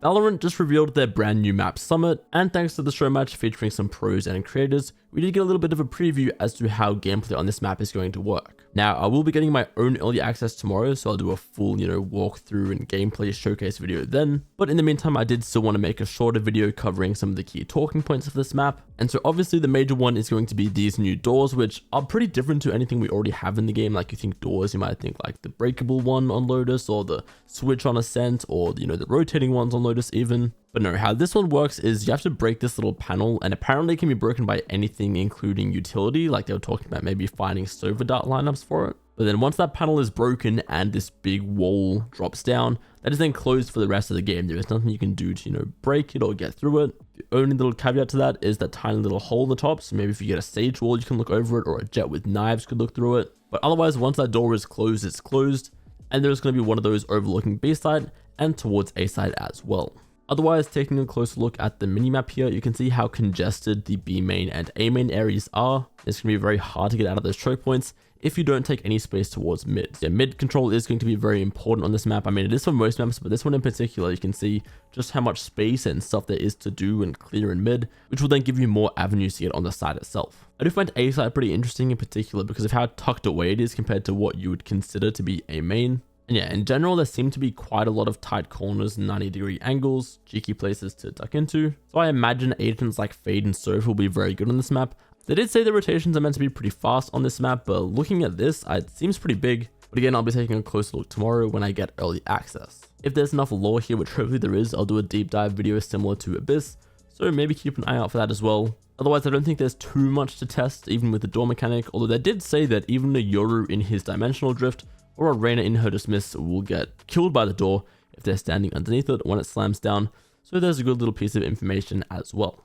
VALORANT just revealed their brand new map Summit, and thanks to the show match featuring some pros and creators, we did get a little bit of a preview as to how gameplay on this map is going to work. Now, I will be getting my own early access tomorrow, so I'll do a full, walkthrough and gameplay showcase video then. But in the meantime, I did still want to make a shorter video covering some of the key talking points of this map. And so obviously the major one is going to be these new doors, which are pretty different to anything we already have in the game. Like you think doors, you might think like the breakable one on Lotus, or the switch on Ascent, or the rotating ones on Lotus even. But no, how this one works is you have to break this little panel, and apparently it can be broken by anything including utility, like they were talking about maybe finding server dart lineups for it. But then once that panel is broken and this big wall drops down, that is then closed for the rest of the game. There is nothing you can do to, break it or get through it. The only little caveat to that is that tiny little hole in the top. So maybe if you get a sage wall, you can look over it, or a jet with knives could look through it. But otherwise, once that door is closed, it's closed. And there's going to be one of those overlooking B side and towards A side as well. Otherwise, taking a closer look at the minimap here, you can see how congested the B main and A main areas are. It's going to be very hard to get out of those choke points if you don't take any space towards mid. Yeah, mid control is going to be very important on this map. I mean, it is for most maps, but this one in particular, you can see just how much space and stuff there is to do and clear in mid, which will then give you more avenues to get on the side itself. I do find A side pretty interesting in particular because of how tucked away it is compared to what you would consider to be A main. And yeah, in general, there seem to be quite a lot of tight corners, 90-degree angles, cheeky places to duck into. So I imagine agents like Fade and Surf will be very good on this map. They did say the rotations are meant to be pretty fast on this map, but looking at this, it seems pretty big. But again, I'll be taking a closer look tomorrow when I get early access. If there's enough lore here, which hopefully there is, I'll do a deep dive video similar to Abyss. So maybe keep an eye out for that as well. Otherwise, I don't think there's too much to test, even with the door mechanic, although they did say that even a Yoru in his dimensional drift or a Reyna in her dismiss will get killed by the door if they're standing underneath it when it slams down, so there's a good little piece of information as well.